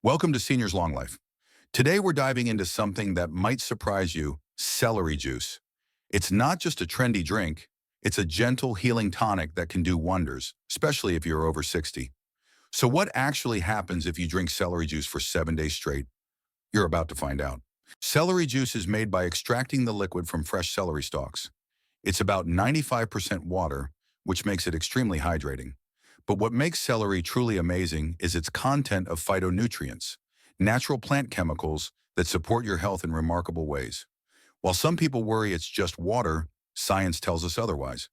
Welcome to Seniors Long Life. Today we're diving into something that might surprise you, celery juice. It's not just a trendy drink, it's a gentle healing tonic that can do wonders, especially if you're over 60. So what actually happens if you drink celery juice for 7 days straight? You're about to find out. Celery juice is made by extracting the liquid from fresh celery stalks. It's about 95% water, which makes it extremely hydrating. But what makes celery truly amazing is its content of phytonutrients, natural plant chemicals that support your health in remarkable ways. While some people worry it's just water, science tells us otherwise.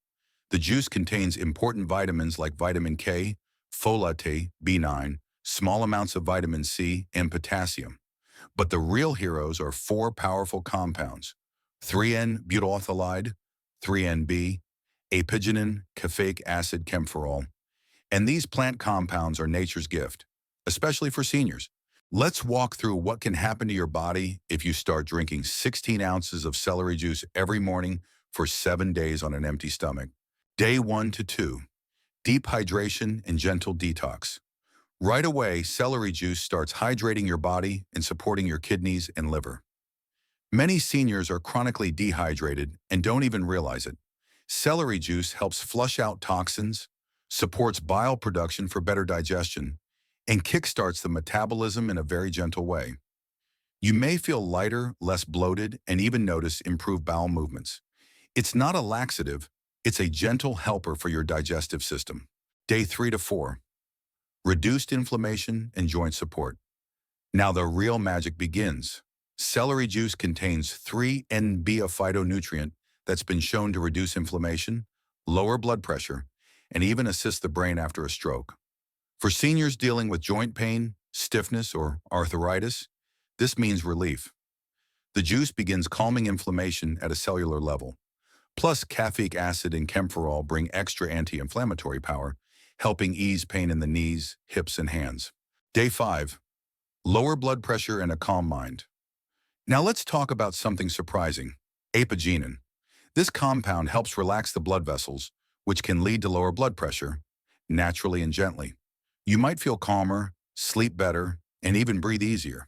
The juice contains important vitamins like vitamin K, folate, B9, small amounts of vitamin C, and potassium. But the real heroes are four powerful compounds: 3N-butylphthalide, 3NB, apigenin, caffeic acid camphorol. And these plant compounds are nature's gift, especially for seniors. Let's walk through what can happen to your body if you start drinking 16 ounces of celery juice every morning for 7 days on an empty stomach. Day 1 to 2, deep hydration and gentle detox. Right away, celery juice starts hydrating your body and supporting your kidneys and liver. Many seniors are chronically dehydrated and don't even realize it. Celery juice helps flush out toxins, supports bile production for better digestion, and kickstarts the metabolism in a very gentle way. You may feel lighter, less bloated, and even notice improved bowel movements. It's not a laxative, it's a gentle helper for your digestive system. Day 3 to 4, reduced inflammation and joint support. Now the real magic begins. Celery juice contains 3NB, a phytonutrient that's been shown to reduce inflammation, lower blood pressure, and even assist the brain after a stroke. For seniors dealing with joint pain, stiffness, or arthritis, this means relief. The juice begins calming inflammation at a cellular level. Plus, caffeic acid and camphorol bring extra anti-inflammatory power, helping ease pain in the knees, hips, and hands. Day 5, lower blood pressure and a calm mind. Now let's talk about something surprising: apigenin. This compound helps relax the blood vessels, which can lead to lower blood pressure, naturally and gently. You might feel calmer, sleep better, and even breathe easier.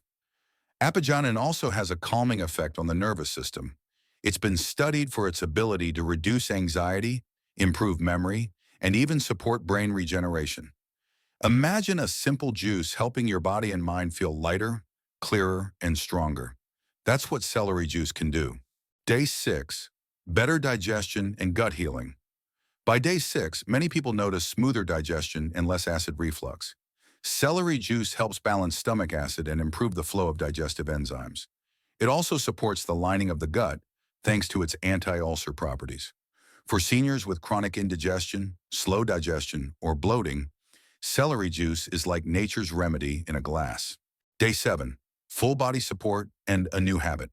Apigenin also has a calming effect on the nervous system. It's been studied for its ability to reduce anxiety, improve memory, and even support brain regeneration. Imagine a simple juice helping your body and mind feel lighter, clearer, and stronger. That's what celery juice can do. Day 6, better digestion and gut healing. By day 6, many people notice smoother digestion and less acid reflux. Celery juice helps balance stomach acid and improve the flow of digestive enzymes. It also supports the lining of the gut thanks to its anti-ulcer properties. For seniors with chronic indigestion, slow digestion, or bloating, celery juice is like nature's remedy in a glass. Day 7, full body support and a new habit.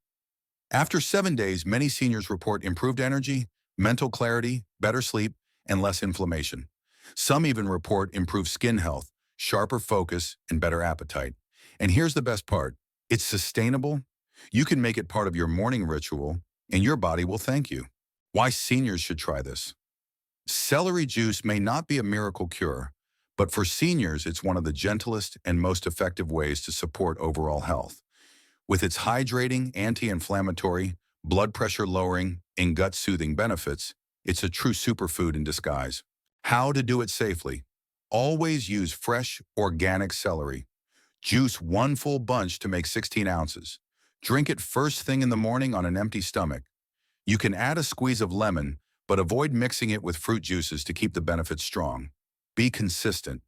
After 7 days, many seniors report improved energy, mental clarity, better sleep, and less inflammation. Some even report improved skin health, sharper focus, and better appetite. And here's the best part: it's sustainable. You can make it part of your morning ritual, and your body will thank you. Why seniors should try this? Celery juice may not be a miracle cure, but for seniors, it's one of the gentlest and most effective ways to support overall health. With its hydrating, anti-inflammatory, blood pressure lowering, and gut-soothing benefits, it's a true superfood in disguise. How to do it safely? Always use fresh, organic celery. Juice one full bunch to make 16 ounces. Drink it first thing in the morning on an empty stomach. You can add a squeeze of lemon, but avoid mixing it with fruit juices to keep the benefits strong. Be consistent.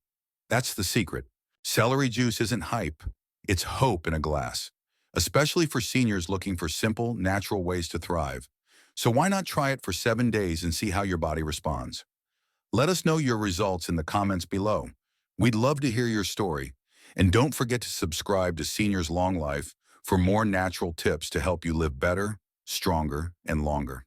That's the secret. Celery juice isn't hype. It's hope in a glass, especially for seniors looking for simple, natural ways to thrive. So why not try it for 7 days and see how your body responds? Let us know your results in the comments below. We'd love to hear your story. And don't forget to subscribe to Seniors Long Life for more natural tips to help you live better, stronger, and longer.